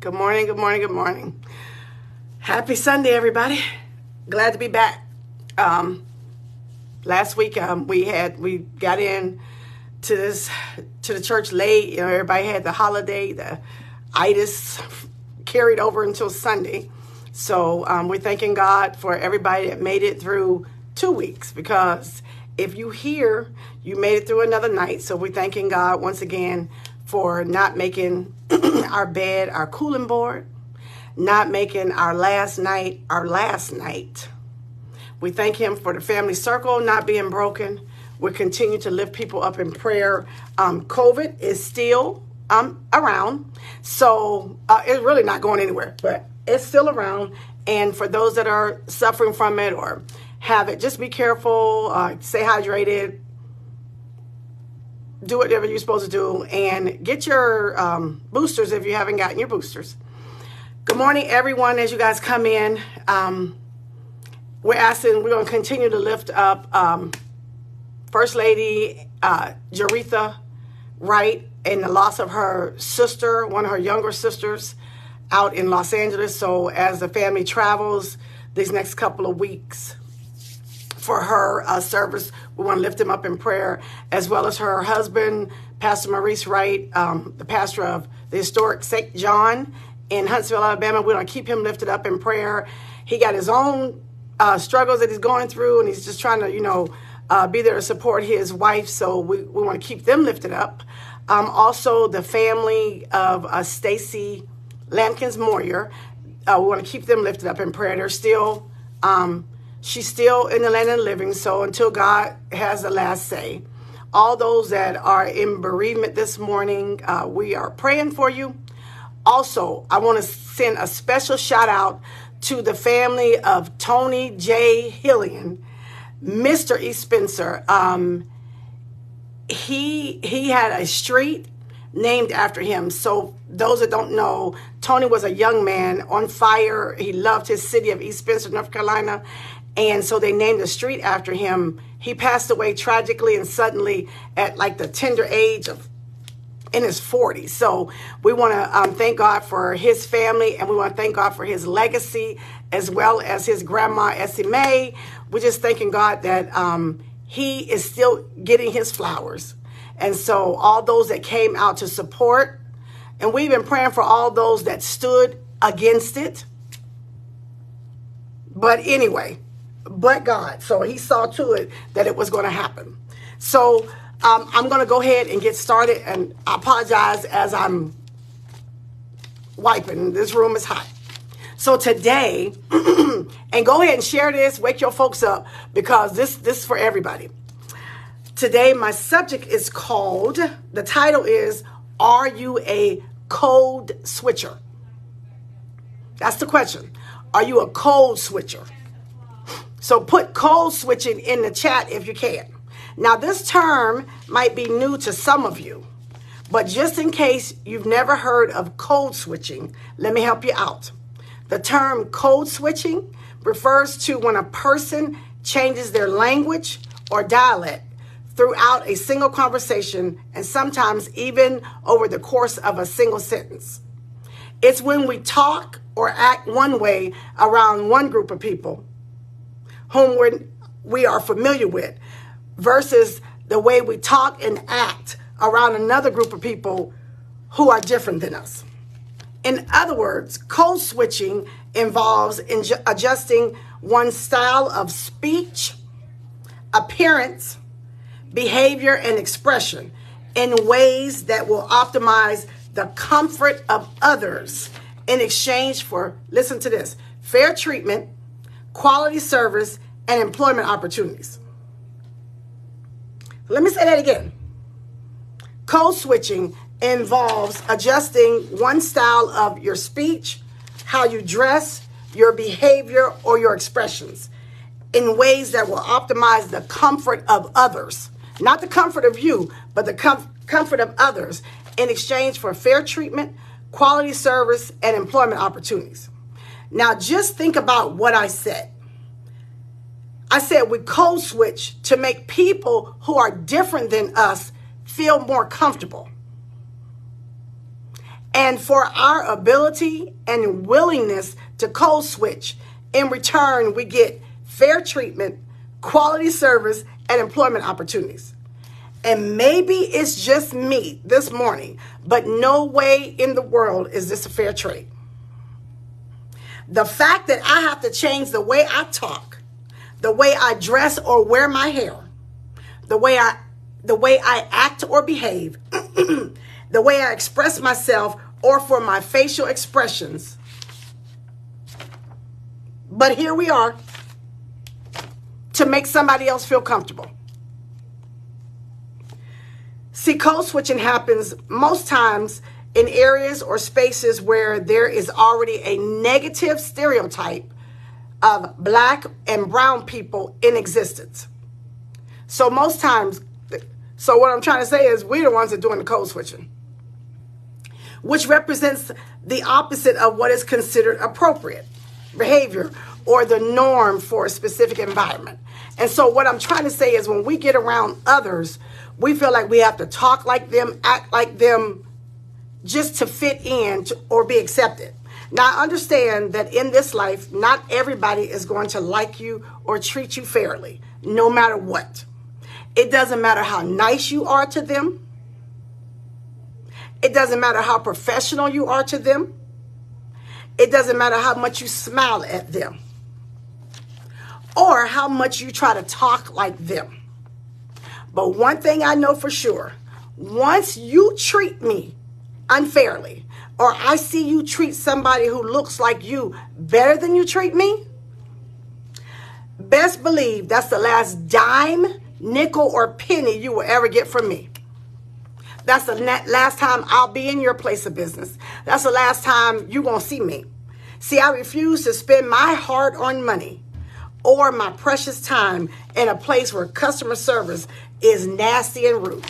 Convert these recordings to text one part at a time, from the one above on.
Good morning, good morning, good morning. Happy Sunday, everybody. Glad to be back. Last week we got in to the church late. You know, everybody had the holiday, the itis carried over until Sunday. So we're thanking God for everybody that made it through 2 weeks, because if you hear, you made it through another night. So we're thanking God once again for not making our bed our cooling board, not making our last night our last night. We thank him for the family circle not being broken. We continue to lift people up in prayer. COVID is still around, so it's really not going anywhere, but it's still around. And for those that are suffering from it or have it, just be careful, stay hydrated, do whatever you're supposed to do, and get your boosters if you haven't gotten your boosters. Good morning, everyone. As you guys come in, we're going to continue to lift up First Lady Jaretha Wright and the loss of her sister, one of her younger sisters, out in Los Angeles. So as the family travels these next couple of weeks for her service, we want to lift him up in prayer, as well as her husband, Pastor Maurice Wright, the pastor of the historic St. John in Huntsville, Alabama. We want to keep him lifted up in prayer. He got his own struggles that he's going through, and he's just trying to, be there to support his wife. So we want to keep them lifted up. Also, the family of Stacy Lampkins Moyer, we want to keep them lifted up in prayer. They're still, she's still in the land of the living, so until God has the last say. All those that are in bereavement this morning, we are praying for you. Also, I want to send a special shout out to the family of Tony J. Hillian, Mr. E. Spencer. He had a street named after him. So those that don't know, Tony was a young man on fire. He loved his city of East Spencer, North Carolina. And so they named a street after him. He passed away tragically and suddenly at like the tender age of in his 40s. So we want to thank God for his family, and we want to thank God for his legacy, as well as his grandma, Essie Mae. We're just thanking God that he is still getting his flowers. And so all those that came out to support, and we've been praying for all those that stood against it. But anyway, but God. So he saw to it that it was going to happen. So I'm going to go ahead and get started, and I apologize as I'm wiping. This room is hot. So today, and go ahead and share this, wake your folks up, because this is for everybody. Today, my subject is called, the title is, Are You a Code Switcher? That's the question. Are you a code switcher? So put code switching in the chat if you can. Now, this term might be new to some of you, but just in case you've never heard of code switching, let me help you out. The term code switching refers to when a person changes their language or dialect throughout a single conversation, and sometimes even over the course of a single sentence. It's when we talk or act one way around one group of people whom we are familiar with, versus the way we talk and act around another group of people who are different than us. In other words, code switching involves adjusting one's style of speech, appearance, behavior, and expression in ways that will optimize the comfort of others in exchange for, listen to this, fair treatment, quality service, and employment opportunities. Let me say that again. Code switching involves adjusting one style of your speech, how you dress, your behavior, or your expressions in ways that will optimize the comfort of others. Not the comfort of you, but the comfort of others in exchange for fair treatment, quality service, and employment opportunities. Now, just think about what I said. I said we code switch to make people who are different than us feel more comfortable. and for our ability and willingness to code switch. In return, we get fair treatment, quality service, and employment opportunities. And maybe it's just me this morning, but no way in the world is this a fair trade. The fact that I have to change the way I talk, the way I dress or wear my hair, the way I act or behave, the way I express myself, or for my facial expressions. But here we are to make somebody else feel comfortable. See, code switching happens most times in areas or spaces where there is already a negative stereotype of black and brown people in existence. So most times, so what I'm trying to say is we're the ones that are doing the code switching, which represents the opposite of what is considered appropriate behavior or the norm for a specific environment. And so what I'm trying to say is when we get around others, we feel like we have to talk like them, act like them, just to fit in or be accepted. Now, I understand that in this life, not everybody is going to like you or treat you fairly, no matter what. It doesn't matter how nice you are to them. It doesn't matter how professional you are to them. It doesn't matter how much you smile at them or how much you try to talk like them. But one thing I know for sure, once you treat me unfairly, or I see you treat somebody who looks like you better than you treat me, best believe that's the last dime, nickel, or penny you will ever get from me. That's the last time I'll be in your place of business. That's the last time you're going to see me. See, I refuse to spend my hard-earned money or my precious time in a place where customer service is nasty and rude.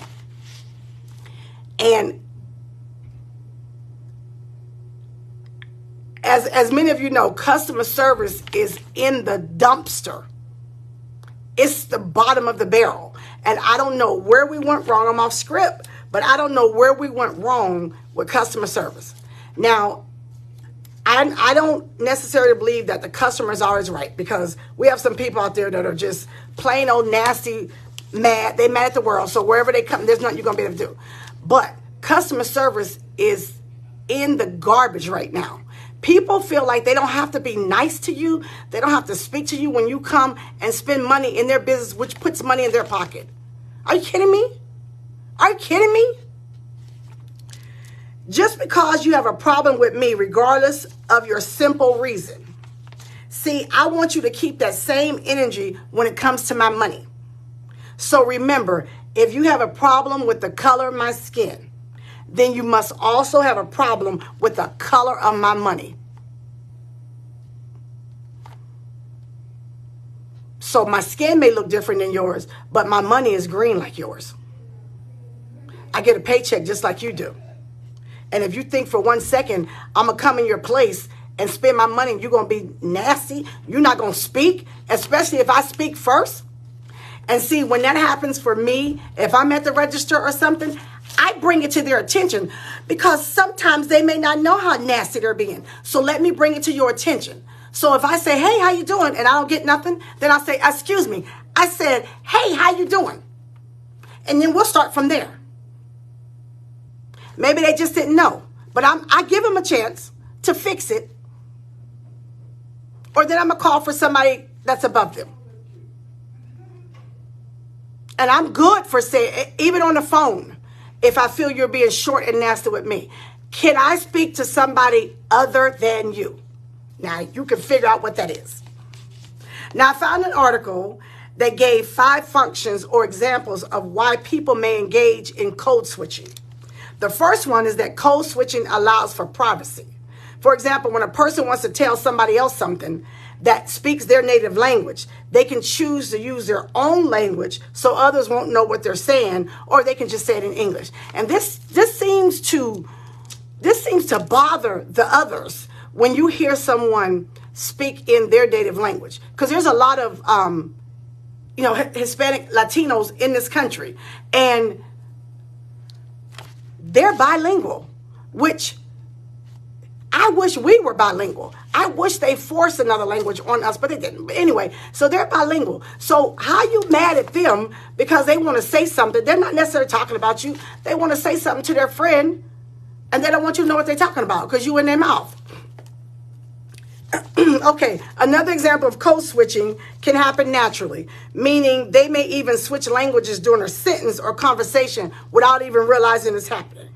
And as many of you know, customer service is in the dumpster. It's the bottom of the barrel. And I don't know where we went wrong. I'm off script, but I don't know where we went wrong with customer service. Now, I don't necessarily believe that the customer is always right, because we have some people out there that are just plain old nasty, mad. They mad at the world. So wherever they come, there's nothing you're going to be able to do. But customer service is in the garbage right now. People feel like they don't have to be nice to you. They don't have to speak to you when you come and spend money in their business, which puts money in their pocket. Are you kidding me? Are you kidding me? Just because you have a problem with me, regardless of your simple reason. See, I want you to keep that same energy when it comes to my money. So remember, if you have a problem with the color of my skin, then you must also have a problem with the color of my money. So my skin may look different than yours, but my money is green like yours. I get a paycheck just like you do. And if you think for 1 second I'm going to come in your place and spend my money and you're going to be nasty, you're not going to speak, especially if I speak first. And see, when that happens for me, if I'm at the register or something, I bring it to their attention, because sometimes they may not know how nasty they're being. So let me bring it to your attention. So if I say, hey, how you doing? And I don't get nothing, then I'll say, excuse me. I said, hey, how you doing? And then we'll start from there. Maybe they just didn't know, but I give them a chance to fix it. Or then I'm going to call for somebody that's above them. And I'm good for saying, even on the phone, if I feel you're being short and nasty with me, can I speak to somebody other than you? Now, you can figure out what that is. Now, I found an article that gave 5 functions or examples of why people may engage in code switching. The first one is that code switching allows for privacy. For example, when a person wants to tell somebody else something that speaks their native language, they can choose to use their own language so others won't know what they're saying, or they can just say it in English. And this seems to bother the others when you hear someone speak in their native language, because there's a lot of Hispanic Latinos in this country, and they're bilingual, which I wish we were bilingual. I wish they forced another language on us, but they didn't. But anyway, so they're bilingual. So how you mad at them because they want to say something? They're not necessarily talking about you. They want to say something to their friend, and they don't want you to know what they're talking about because you in their mouth. Okay, another example of code switching can happen naturally, meaning they may even switch languages during a sentence or conversation without even realizing it's happening.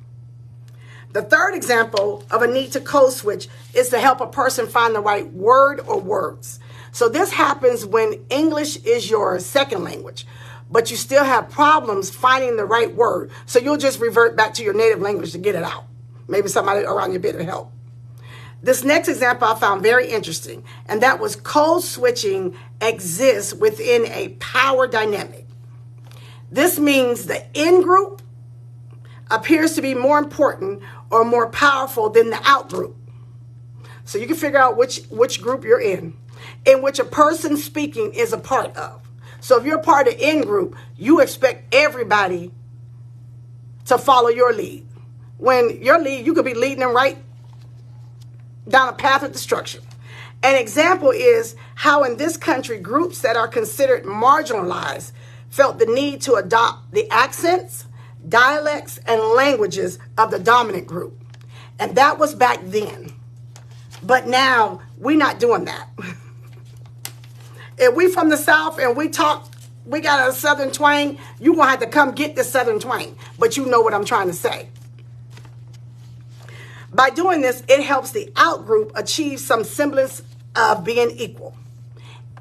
The third example of a need to code switch is to help a person find the right word or words. So this happens when English is your second language, but you still have problems finding the right word. So you'll just revert back to your native language to get it out. Maybe somebody around you bit of help. This next example I found very interesting, and that was code switching exists within a power dynamic. This means the in-group appears to be more important or more powerful than the out-group. So you can figure out which group you're in which a person speaking is a part of. So if you're a part of the in-group, you expect everybody to follow your lead. When your lead, you could be leading them right down a path of destruction. An example is how in this country, groups that are considered marginalized felt the need to adopt the accents, dialects, and languages of the dominant group. And that was back then. But now, we're not doing that. If we from the South and we got a Southern twang, you're going to have to come get the Southern twang. But you know what I'm trying to say. By doing this, it helps the out-group achieve some semblance of being equal.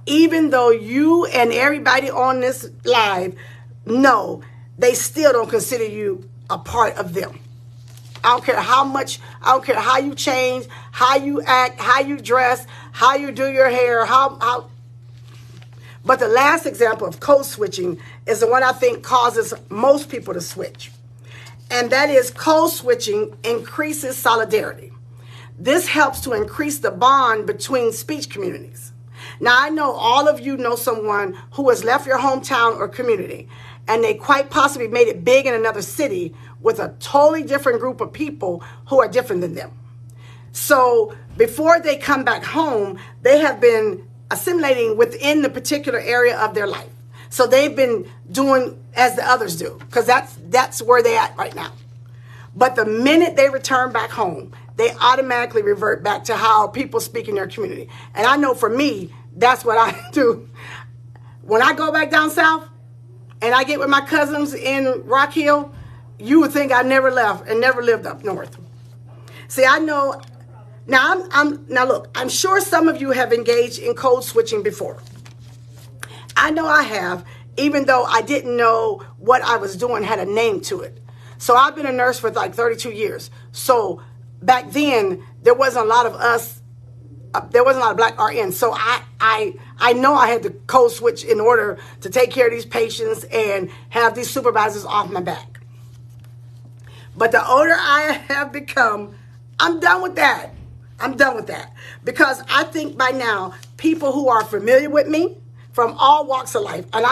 Even though you and everybody on this live know they still don't consider you a part of them. I don't care how much, I don't care how you change, how you act, how you dress, how you do your hair, how. But the last example of code switching is the one I think causes most people to switch. And that is code switching increases solidarity. This helps to increase the bond between speech communities. Now, I know all of you know someone who has left your hometown or community, and they quite possibly made it big in another city with a totally different group of people who are different than them. So before they come back home, they have been assimilating within the particular area of their life. So they've been doing as the others do, because that's where they're at right now. But the minute they return back home, they automatically revert back to how people speak in their community. And I know for me, that's what I do. When I go back down south and I get with my cousins in Rock Hill, you would think I never left and never lived up north. See, I know, now look, I'm sure some of you have engaged in code switching before. I know I have, even though I didn't know what I was doing had a name to it. So I've been a nurse for like 32 years. So back then, there wasn't a lot of us, there wasn't a lot of black RNs. So I know I had to code switch in order to take care of these patients and have these supervisors off my back. But the older I have become, I'm done with that. I'm done with that. Because I think by now, people who are familiar with me from all walks of life, and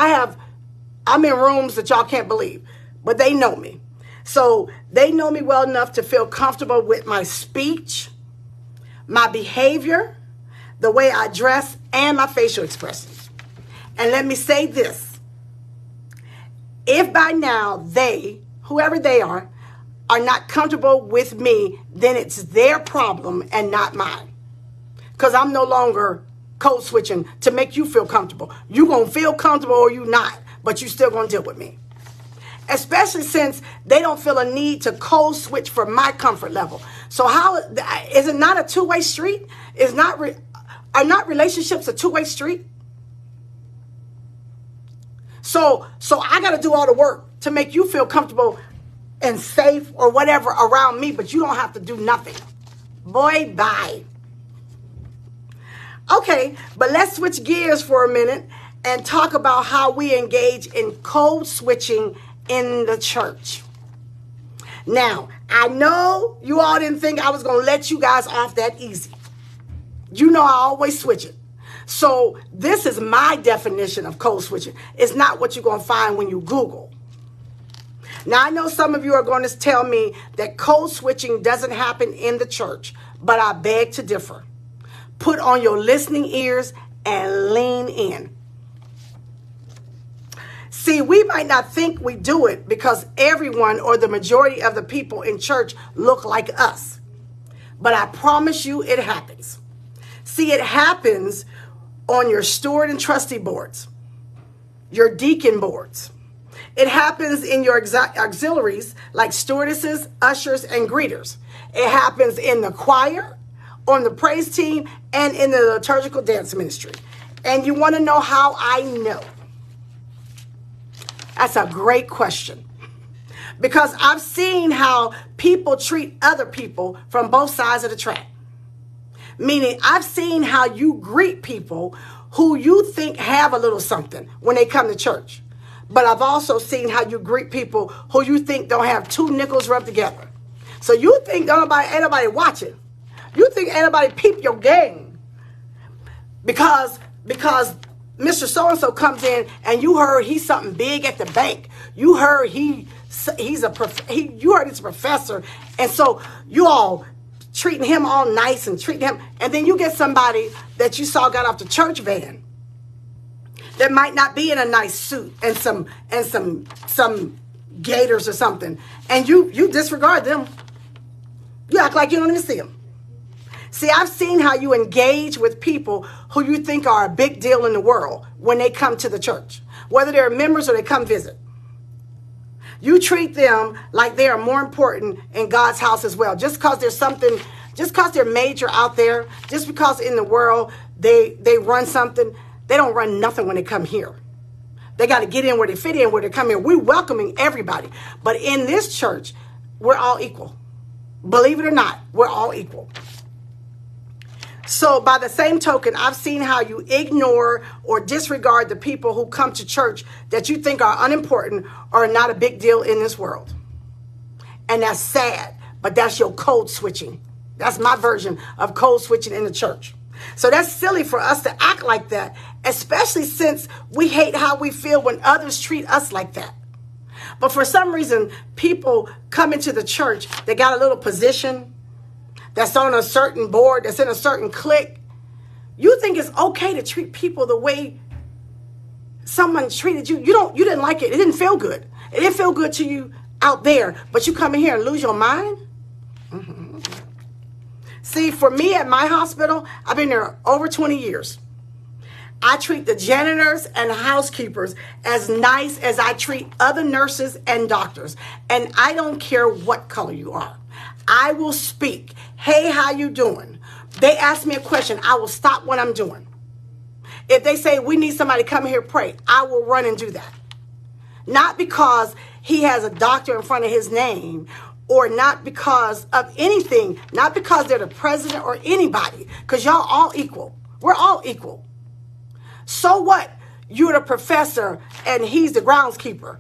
I'm in rooms that y'all can't believe, but they know me. So they know me well enough to feel comfortable with my speech, my behavior, the way I dress, and my facial expressions. And let me say this. If by now they, whoever they are not comfortable with me, then it's their problem and not mine. Because I'm no longer code switching to make you feel comfortable. You going to feel comfortable or you not, but you still going to deal with me. Especially since they don't feel a need to code switch for my comfort level. So how is it not a two-way street? Are not relationships a two-way street? So I got to do all the work to make you feel comfortable and safe or whatever around me, but you don't have to do nothing. Boy, bye. Okay, but let's switch gears for a minute and talk about how we engage in code switching in the church. Now, I know you all didn't think I was going to let you guys off that easy. You know I always switch it. So this is my definition of code switching. It's not what you're going to find when you Google. Now, I know some of you are going to tell me that code switching doesn't happen in the church, but I beg to differ. Put on your listening ears and lean in. See, we might not think we do it because everyone or the majority of the people in church look like us. But I promise you it happens. See, it happens on your steward and trustee boards, your deacon boards. It happens in your auxiliaries like stewardesses, ushers, and greeters. It happens in the choir, on the praise team, and in the liturgical dance ministry. And you want to know how I know? That's a great question. Because I've seen how people treat other people from both sides of the track. Meaning, I've seen how you greet people who you think have a little something when they come to church. But I've also seen how you greet people who you think don't have two nickels rubbed together. So you think ain't nobody watching. You think ain't nobody peep your game. Because Mr. So-and-so comes in and you heard he's something big at the bank. You heard you heard he's a professor. And so you all treating him all nice and treating him. And then you get somebody that you saw got off the church van that might not be in a nice suit and some gaiters or something. And you disregard them. You act like you don't even see them. See, I've seen how you engage with people who you think are a big deal in the world when they come to the church, whether they're members or they come visit. You treat them like they are more important in God's house as well. Just because there's something, just because they're major out there, just because in the world they run something, they don't run nothing when they come here. They got to get in where they fit in, where they come in. We're welcoming everybody. But in this church, we're all equal. Believe it or not, we're all equal. So by the same token, I've seen how you ignore or disregard the people who come to church that you think are unimportant or not a big deal in this world. And that's sad, but that's your code switching. That's my version of code switching in the church. So that's silly for us to act like that, especially since we hate how we feel when others treat us like that. But for some reason, people come into the church, they got a little position that's on a certain board, that's in a certain clique. You think it's okay to treat people the way someone treated you. You didn't like it. It didn't feel good. It didn't feel good to you out there, but you come in here and lose your mind? Mm-hmm. See, for me at my hospital, I've been there over 20 years. I treat the janitors and housekeepers as nice as I treat other nurses and doctors. And I don't care what color you are. I will speak. Hey, how you doing? They ask me a question. I will stop what I'm doing. If they say we need somebody to come here pray, I will run and do that. Not because he has a doctor in front of his name, or not because of anything, not because they're the president or anybody, because y'all all equal. We're all equal. So what? You're the professor and he's the groundskeeper.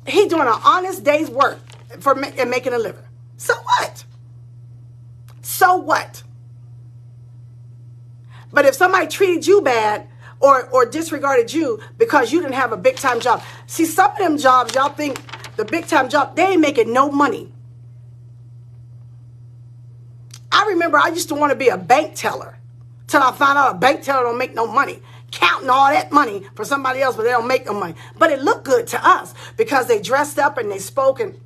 He's doing an honest day's work and making a living. So what? So what? But if somebody treated you bad or disregarded you because you didn't have a big time job. See, some of them jobs, y'all think the big time job, they ain't making no money. I remember I used to want to be a bank teller till I found out a bank teller don't make no money. Counting all that money for somebody else, but they don't make no money. But it looked good to us because they dressed up and they spoke and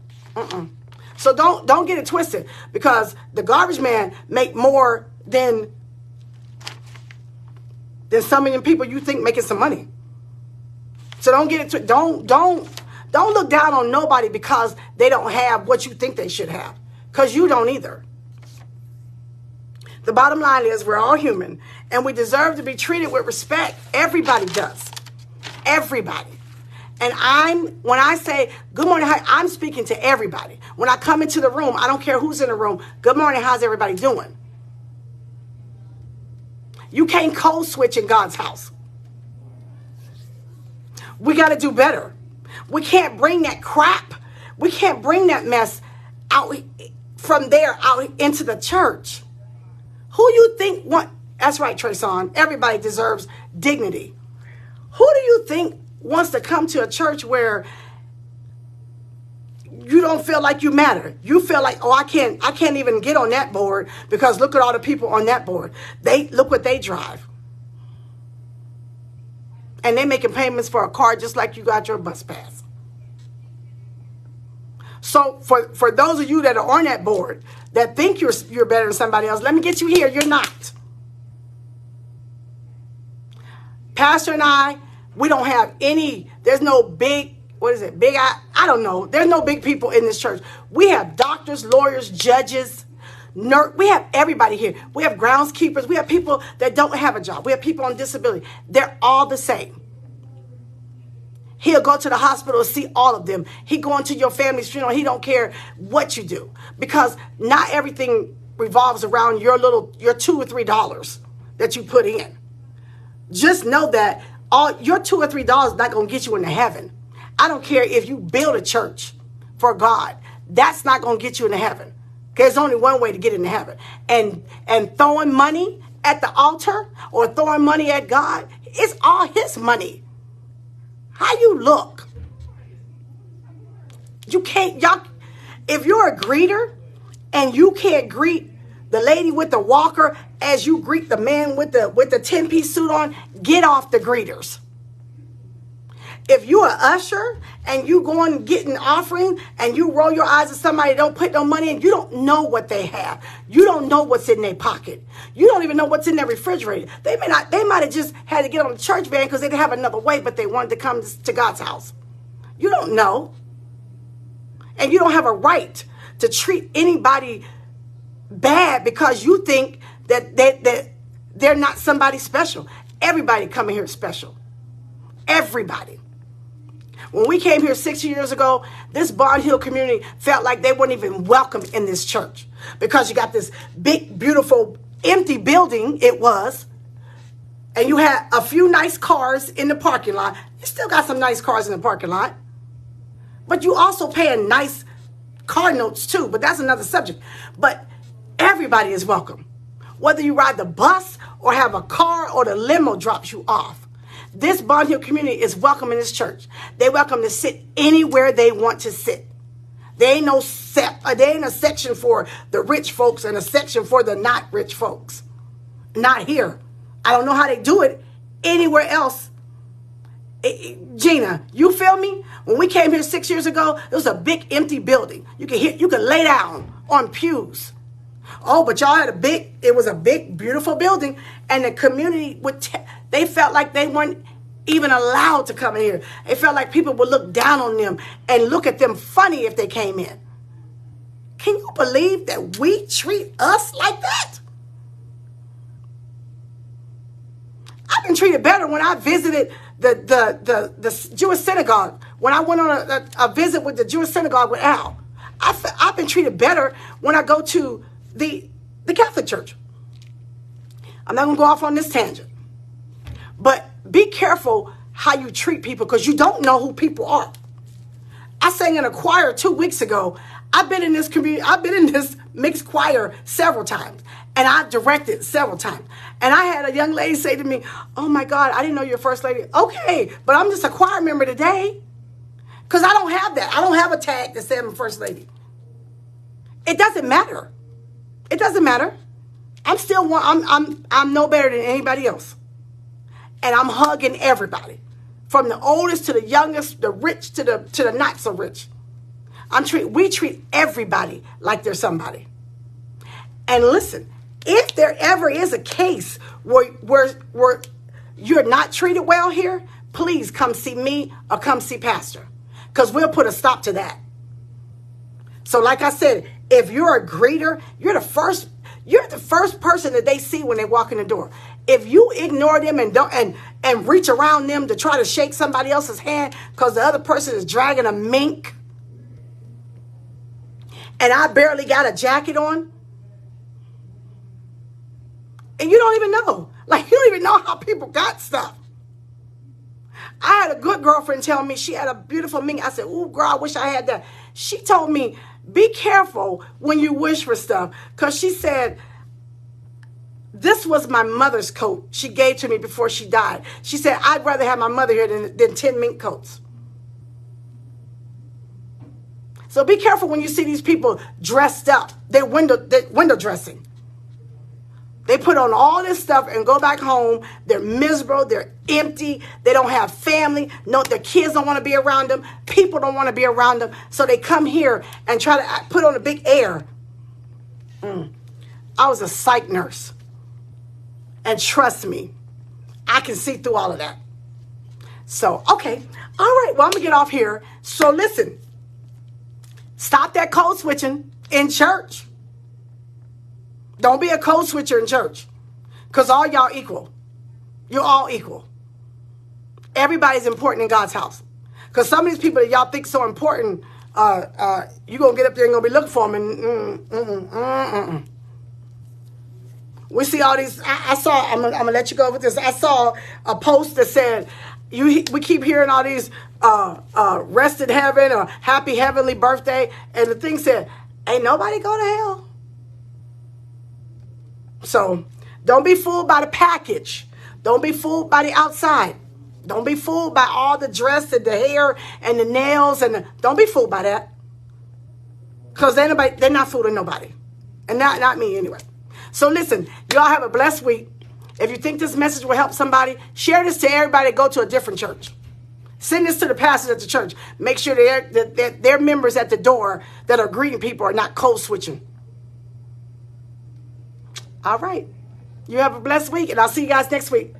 So don't get it twisted, because the garbage man make more than some of them people you think making some money. So don't get it don't look down on nobody because they don't have what you think they should have, because you don't either. The bottom line is we're all human and we deserve to be treated with respect. Everybody does. Everybody. And when I say good morning, I'm speaking to everybody. When I come into the room, I don't care who's in the room. Good morning, how's everybody doing? You can't code switch in God's house. We got to do better. We can't bring that crap. We can't bring that mess out from there out into the church. Who you think that's right, Treson. Everybody deserves dignity. Who do you think wants to come to a church where you don't feel like you matter. You feel like, oh, I can't even get on that board because look at all the people on that board. Look what they drive. And they making payments for a car just like you got your bus pass. So for those of you that are on that board that think you're better than somebody else, let me get you here. You're not. Pastor and I, we don't have any, there's no big, what is it? I don't know. There's no big people in this church. We have doctors, lawyers, judges, we have everybody here. We have groundskeepers. We have people that don't have a job. We have people on disability. They're all the same. He'll go to the hospital and see all of them. He going to your family's funeral. He don't care what you do because not everything revolves around your $2 or $3 that you put in. Just know that your $2 or $3 is not going to get you into heaven. I don't care if you build a church for God. That's not going to get you into heaven. There's only one way to get into heaven. And throwing money at the altar or throwing money at God, it's all his money. How you look. You can't, if you're a greeter and you can't greet the lady with the walker as you greet the man with the 10-piece suit on, get off the greeters. If you're an usher and you go and get an offering and you roll your eyes at somebody that don't put no money in, you don't know what they have. You don't know what's in their pocket. You don't even know what's in their refrigerator. They might have just had to get on the church van because they didn't have another way, but they wanted to come to God's house. You don't know. And you don't have a right to treat anybody bad because you think that they're not somebody special. Everybody coming here is special. Everybody. When we came here 6 years ago, this Bond Hill community felt like they weren't even welcome in this church because you got this big, beautiful, empty building, it was, and you had a few nice cars in the parking lot. You still got some nice cars in the parking lot, but you also paying nice car notes too, but that's another subject. But everybody is welcome, whether you ride the bus or have a car or the limo drops you off. This Bond Hill community is welcome in this church. They welcome to sit anywhere they want to sit. There ain't a section for the rich folks and a section for the not rich folks. Not here. I don't know how they do it anywhere else. Gina, you feel me? When we came here 6 years ago, it was a big empty building. You could lay down on pews. Oh, but y'all had it was a big, beautiful building. And the community they felt like they weren't even allowed to come in here. They felt like people would look down on them and look at them funny if they came in. Can you believe that we treat us like that? I've been treated better when I visited the Jewish synagogue. When I went on a visit with the Jewish synagogue with Al, I've been treated better when I go to the Catholic Church. I'm not going to go off on this tangent. But be careful how you treat people because you don't know who people are. I sang in a choir 2 weeks ago. I've been in this community. I've been in this mixed choir several times. And I've directed several times. And I had a young lady say to me, oh my God, I didn't know you're first lady. Okay, but I'm just a choir member today. Because I don't have that. I don't have a tag that says I'm first lady. It doesn't matter. It doesn't matter. I'm no better than anybody else. And I'm hugging everybody. From the oldest to the youngest, the rich to the not so rich. We treat everybody like they're somebody. And listen, if there ever is a case where you're not treated well here, please come see me or come see Pastor. Because we'll put a stop to that. So like I said, if you're a greeter, you're the first person that they see when they walk in the door. If you ignore them and reach around them to try to shake somebody else's hand because the other person is dragging a mink and I barely got a jacket on, and you don't even know. Like, you don't even know how people got stuff. I had a good girlfriend tell me she had a beautiful mink. I said, ooh, girl, I wish I had that. She told me, be careful when you wish for stuff. Because she said, this was my mother's coat she gave to me before she died. She said, I'd rather have my mother here than 10 mink coats. So be careful when you see these people dressed up. They're window dressing. They put on all this stuff and go back home. They're miserable. They're empty. They don't have family. No, their kids don't want to be around them. People don't want to be around them. So they come here and try to put on a big air. I was a psych nurse. And trust me, I can see through all of that. So, okay. All right. Well, I'm going to get off here. So listen, stop that code switching in church. Don't be a code switcher in church, because all y'all equal. You're all equal. Everybody's important in God's house. Because some of these people that y'all think so important, you're going to get up there and going to be looking for them. And we see all these. I saw, I'm going to let you go with this. I saw a post that said, we keep hearing all these rest in heaven or happy heavenly birthday. And the thing said, ain't nobody go to hell. So don't be fooled by the package. Don't be fooled by the outside. Don't be fooled by all the dress and the hair and the nails. Don't be fooled by that. Because they're not fooling nobody. And not me anyway. So listen, y'all have a blessed week. If you think this message will help somebody, share this to everybody that go to a different church. Send this to the pastors at the church. Make sure that their members at the door that are greeting people are not code switching. All right. You have a blessed week, and I'll see you guys next week.